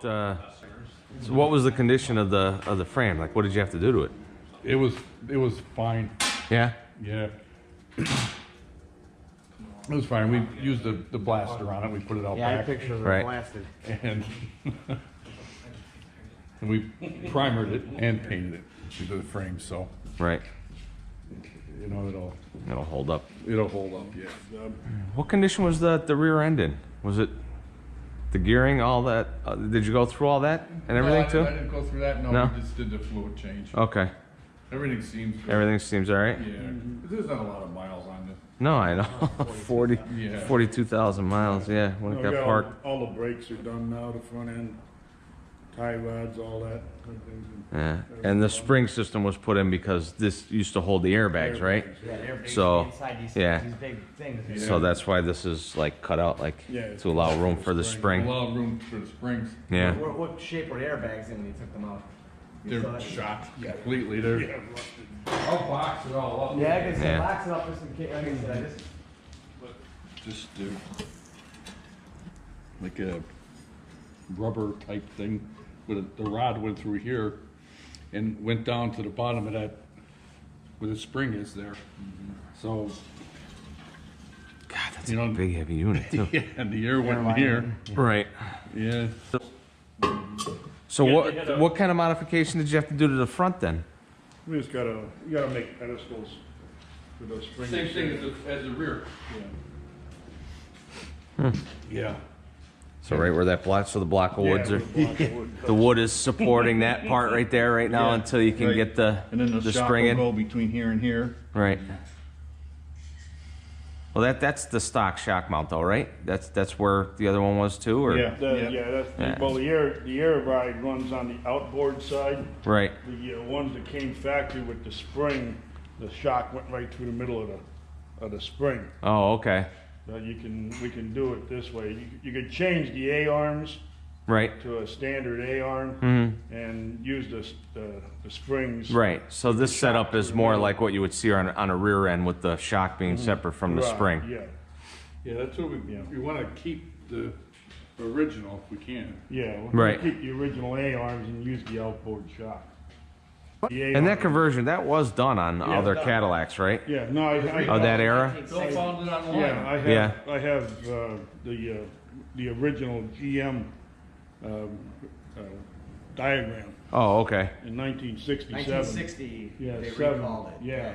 about, so what was the condition of the frame? Like, what did you have to do to it? It was fine. Yeah? Yeah. It was fine. We used the blaster on it. We put it out Yeah, I back. have pictures of Right. it blasted. And, and we primered it and painted it into the frame, so Right. you know It'll hold up. it'll hold up. Yeah. What condition was the rear end in? Was it the gearing, all that? Did you go through all that and everything No, too? I didn't go through that. No, No? we just did the fluid change. Okay. Everything seems good. Everything seems all right? Yeah. There's not a lot of miles on this. No, I know. 40, Yeah. 42,000 miles, yeah, when it got parked. All the brakes are done now, the front end, tie rods, all that. Yeah, and the spring system was put in because this used to hold the airbags, right? Yeah, they're big So, inside these, yeah. these big things. So that's why this is like cut out, like, Yeah, to allow room for the A spring. lot of room for the springs. Yeah, What shape were the airbags in when you took them out? You saw They're it? shot completely. They're. I'll box it all up. Yeah, I can Yeah. box it up just in case. Like I said, I just Just do like a rubber type thing with the rod went through here and went down to the bottom of that where the spring is there. So God, that's You a know- big heavy unit too. yeah, and the air went in here. Right. Yeah. So Yeah, what they had a- what kind of modification did you have to do to the front then? We just you gotta make pedestals for those springs. Same thing as the rear. Yeah. So right where that block, so the block of woods are, wood. the wood is supporting that part right there right now Yeah, until you can right. get the And then the shock spring will in. go between here and here. Right. Well, that's the stock shock mount though, right? That's where the other one was too, or? Yeah. Yeah. Well, the air ride runs on the outboard side. Right. The ones that came factory with the spring, the shock went right through the middle of the spring. Oh, okay. We can do it this way. You could change the A-arms Right. to a standard A-arm Mm-hmm. and use the springs. Right. So this shock setup to is the more middle. like what you would see on a rear end with the shock being separate from the Right, spring. Yeah, Yeah, that's what we want to keep the original if we can. yeah. We're Right. gonna keep the original A-arms and use the outboard shock. The And that A-arm- conversion, that was done on other Cadillacs, right? Yeah, no, I Of that era? Bill found it online. Yeah, Yeah. I have the original GM diagram Oh, okay. in 1967. 1960. Yeah, they seven, recalled it. yeah.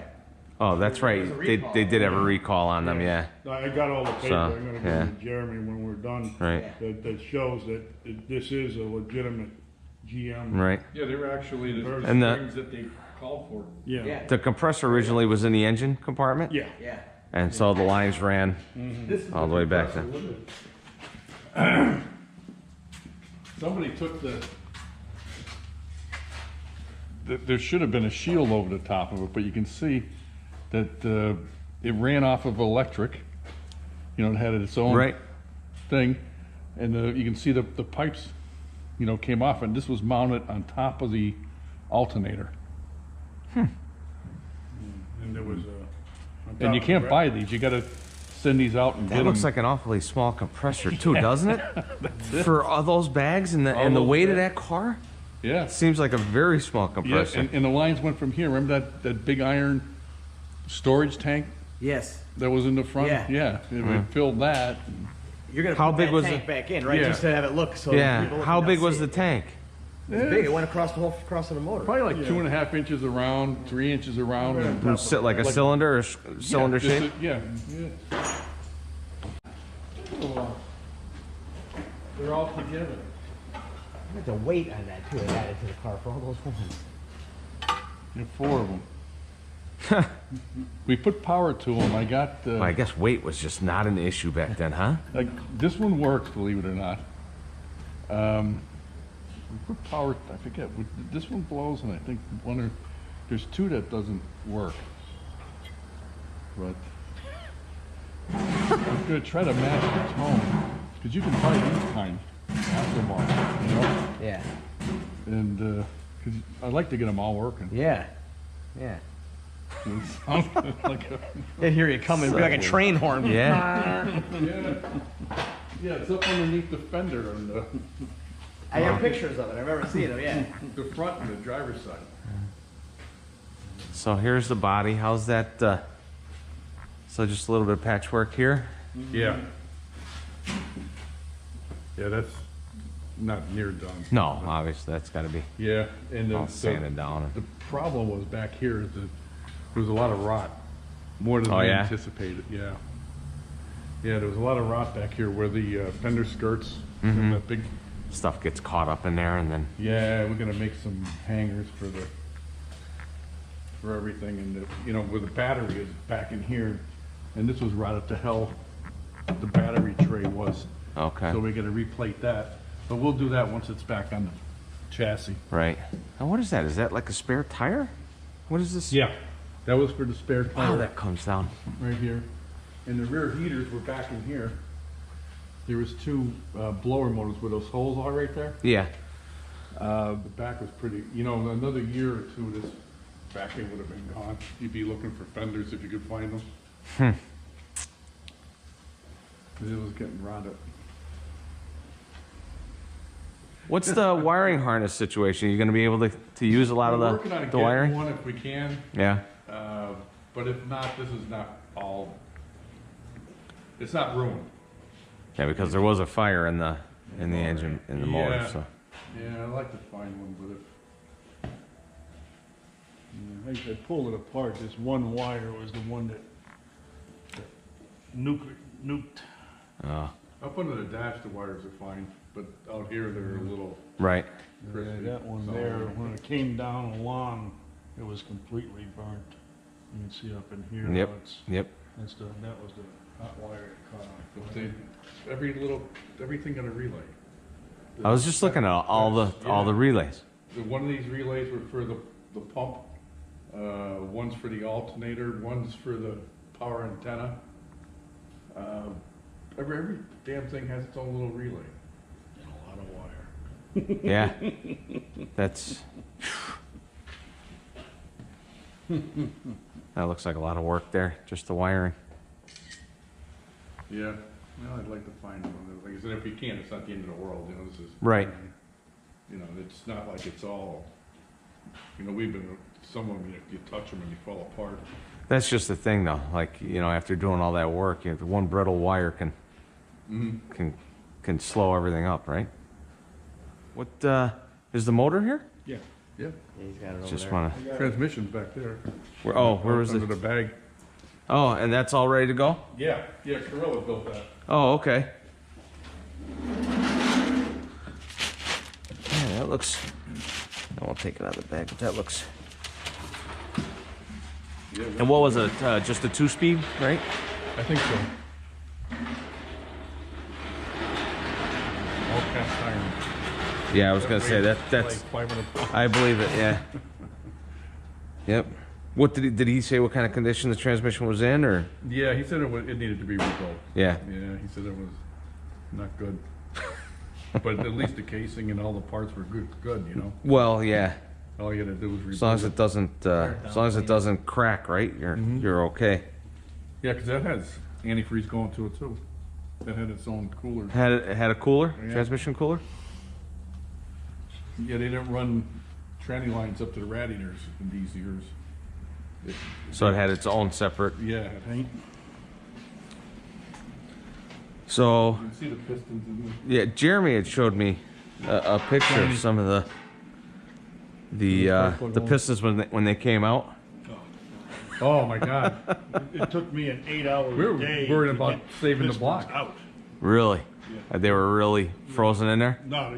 Oh, that's right. There's a They recall. did have a recall on them, yeah. I got all the paper. So, I'm gonna yeah. give it to Jeremy when we're done. Right. That shows that this is a legitimate GM. Right. Yeah, they were actually the And the- springs that they called for. Yeah. Yeah. The compressor originally was in the engine compartment? Yeah. Yeah. And so the lines ran This is all the way back then. Somebody took there should have been a shield over the top of it, but you can see that it ran off of electric. You know, it had its own Right. thing, and you can see the pipes, you know, came off, and this was mounted on top of the alternator. And there was And you can't buy these; you got to send these out and That get looks them. like an awfully small compressor too, doesn't it? For all those bags and the those weight of bags. that car? Yeah, Seems like a very small yeah, compressor. and the lines went from here. Remember that big iron storage tank Yes. that was in the front? Yeah. It filled that. You're gonna How put big that was tank the- back in, right? Yeah. Just to have it look so. Yeah. people How looking big out was see the it. tank? It's big. It went across the whole across the motor. Probably like 2.5 inches around, 3 inches around. And Sit like a cylinder or cylinder just shape? yeah. They're all together. There's a weight on that too. They added to the car for all those ones. Yeah, 4 of them. We put power to them. I got Well, I guess weight was just not an issue back then, huh? like this one works, believe it or not. We put power. I forget. This one blows, and I think there's 2 that doesn't work. But I'm gonna try to match the tone because you can buy these kind aftermarket, you know. Yeah. And because I like to get them all working. Yeah. Yeah. It sounds like a, They hear you coming, be like a train horn. Yeah. yeah, it's up underneath the fender, and I have pictures of it. I remember seeing them. Yeah. The front and the driver's side. So here's the body. How's that? So just a little bit of patchwork here. Yeah. Yeah, that's not near done. No, obviously that's got to be Yeah, and all sanded down. the problem was back here is that there was a lot of rot, more than Oh, we yeah? anticipated. Yeah. Yeah, there was a lot of rot back here where the fender skirts, Mm-hmm. that big. Stuff gets caught up in there, and then Yeah, we're gonna make some hangers for everything, and where the battery is back in here, and this was rotted to hell. The battery tray was, okay, so we gotta replate that. But we'll do that once it's back on the chassis. right. And what is that? Is that like a spare tire? What is this? Yeah, that was for the spare Wow, tire that comes down. right here, and the rear heaters were back in here. There was two blower motors where those holes are right there. Yeah. The back was pretty, another year or two, this back end would have been gone. You'd be looking for fenders if you could find them. 'Cause it was getting rotted. What's the wiring harness situation? Are you going to be able to use a lot We're of working on the getting wiring? one if we can, Yeah. but if not, this is not all, it's not ruined. Yeah, because there was a fire in the engine, in the motor. Yeah. So Yeah, I'd like to find one, but if, I pulled it apart. This one wire was the one that nuked. up under the dash, the wires are fine, but out here, they're a little right. crispy. Yeah, that one So- there, when it came down along, it was completely burnt. You can see up in here. Yep. how it's- Yep. that was the hot wire that caught on. But everything got a relay. I was just looking at all the relays. One of these relays were for the pump, one's for the alternator, one's for the power antenna. Every damn thing has its own little relay. And a lot of wire. Yeah. That's. That looks like a lot of work there, just the wiring. Yeah, well, I'd like to find one. Like I said, if we can, it's not the end of the world, this is. Right. It's not like it's all, some of them, you touch them and you fall apart. That's just the thing, though. Like, after doing all that work, the one brittle wire can slow everything up, right? What is the motor here? Yeah. Yeah. Yeah, he's got it over Just there. wanna. Transmission's back there. Where was Under it? the bag. Oh, and that's all ready to go. Yeah, Corella built that. Oh, okay. Yeah, that looks. I won't take it out of the bag, but that looks. Yeah, And what was it? Just a 2-speed, right? I think so. All cast iron. Yeah, I was gonna say that's. Like 500 pounds. I believe it. Yeah. Yep. What did he say? What kind of condition the transmission was in, or? Yeah, he said it needed to be rebuilt. Yeah. Yeah, he said it was not good. But at least the casing and all the parts were good. Well, yeah. All you gotta do is rebuild As long as it doesn't crack, right? You're okay. Yeah, because that has antifreeze going to it too. That had its own cooler. It had a cooler, Yeah. transmission cooler. Yeah, they didn't run tranny lines up to the radiators in these years. So it had its own separate. Yeah, it ain't. So You can see the pistons in there. yeah, Jeremy had showed me a picture of some of the pistons when they came out. Oh my God. It took me an 8-hour We were day. worried to about get saving the pistons block. Out. Really, they were really frozen in there. No,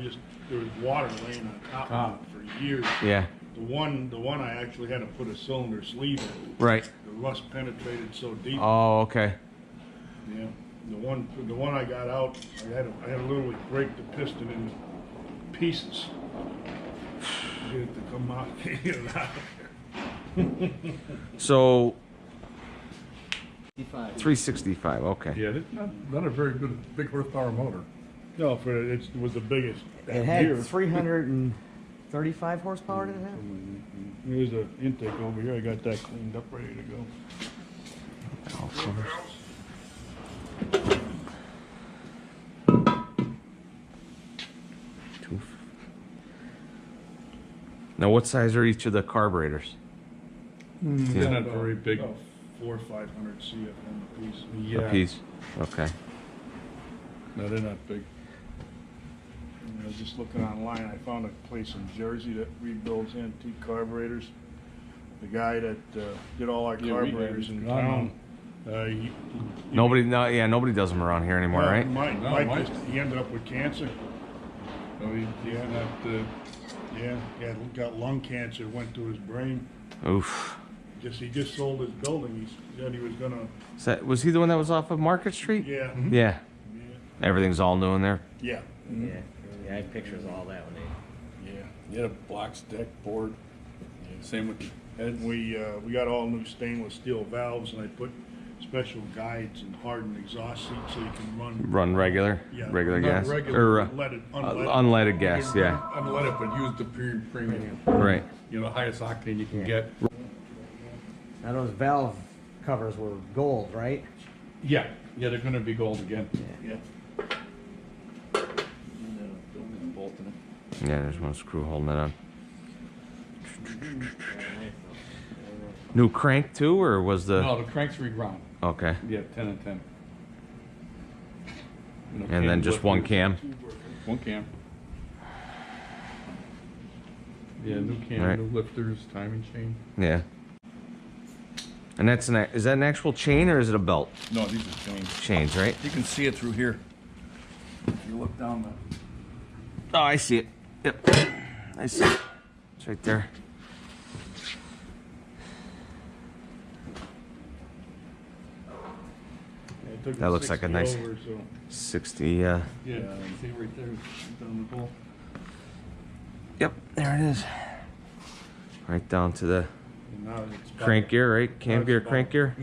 there was water laying on top of it for years. Yeah. The one I actually had to put a cylinder sleeve in. Right. The rust penetrated so deep. Oh, okay. Yeah. The one I got out, I had to literally break the piston into pieces. Get it to come out. Get it out of there. So 365. Okay. Yeah, it's not a very good big horsepower motor. No, it was the biggest. It had 335 horsepower, did it have? There's an intake over here. I got that cleaned up, ready to go. Now, what size are each of the carburetors? They're not very big. About 400 or 500 CFM a piece. Yeah. A piece. Okay. No, they're not big. And I was just looking online, I found a place in Jersey that rebuilds antique carburetors. The guy that did all our Yeah, carburetors in town, he Nobody, no, yeah, nobody does them around here anymore, right? Mike, No, Mike Mike. he ended up with cancer. Oh, he had that, Yeah, he had got lung cancer, went to his brain. Oof. He just sold his building. He said he was gonna. Was he the one that was off of Market Street? Yeah. Yeah. Yeah. Everything's all new in there. Yeah. Yeah, I had pictures of all that when they. yeah, he had a box deck board. Same with the head. We got all new stainless steel valves, and I put special guides and hardened exhaust seats so you can Run regular, Yeah. regular Not gas, regular, or unleaded. unleaded gas. Yeah. Unleaded, but use the premium. Right. You know, highest octane you can Yeah. get. Now those valve covers were gold, right? Yeah, yeah, they're gonna be gold again. Yeah. Yeah. There's one screw holding it on. New crank too, or was the? No, the crank's reground. Okay. Yeah, 10 and 10. You know, And then just one cam. cam. One cam. Yeah, new cam, Right. new lifters, timing chain. Yeah. And that's is that an actual chain or is it a belt? No, these are chains. Chains, right? You can see it through here. If you look down the. Oh, I see it. Yep. I see it. It's right there. It took That me looks like a 60 nice- over, so 60. Yeah, see right there, down the pole. Yep. There it is. Right down to the and now it's about- crank gear, right? Cam it's gear, about- crank gear.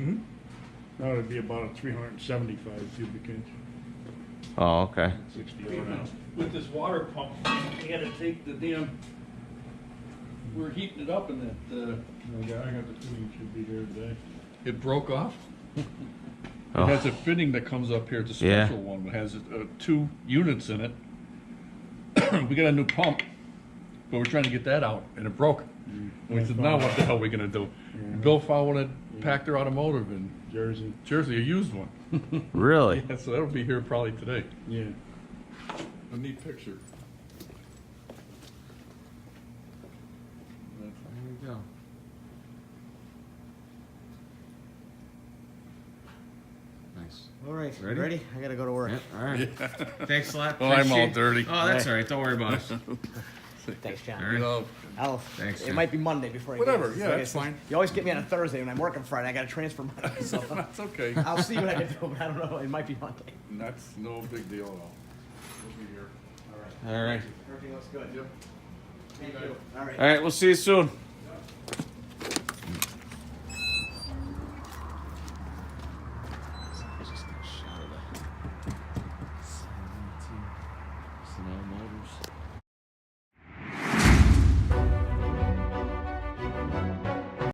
Now it'd be about a 375 cubic inch. Oh, okay. 60 With this water pump, we had to take the damn, we were heating it up and that, I got the tuning should be here today. it broke off. Oh. It has a fitting that comes up here, it's a Yeah. special one, it has 2 units in it. We got a new pump, but we're trying to get that out, and it broke. And we said, now what the hell are we gonna do? Bill found one at Pachter Automotive in Jersey. Jersey, a used one. Really? Yeah, so that'll be here probably today. Yeah. A neat picture. There you go. Nice. All right, Ready? ready? I gotta go to work. Yep. All right. Thanks a lot. Oh, I'm all Appreciate- dirty. Oh, that's all right. Don't worry about it. Thanks, John. All right. You know, Thanks, It John. might be Monday before I Whatever, get it. yeah, Like I that's said, fine. You always get me on a Thursday when I'm working Friday. I gotta transfer Monday, so that's okay. I'll see what I can do. But I don't know. It might be Monday. That's no big deal at all. We'll be here. All right. All right. Everything looks good. Yep. Thank you. All right. All right. We'll see you soon.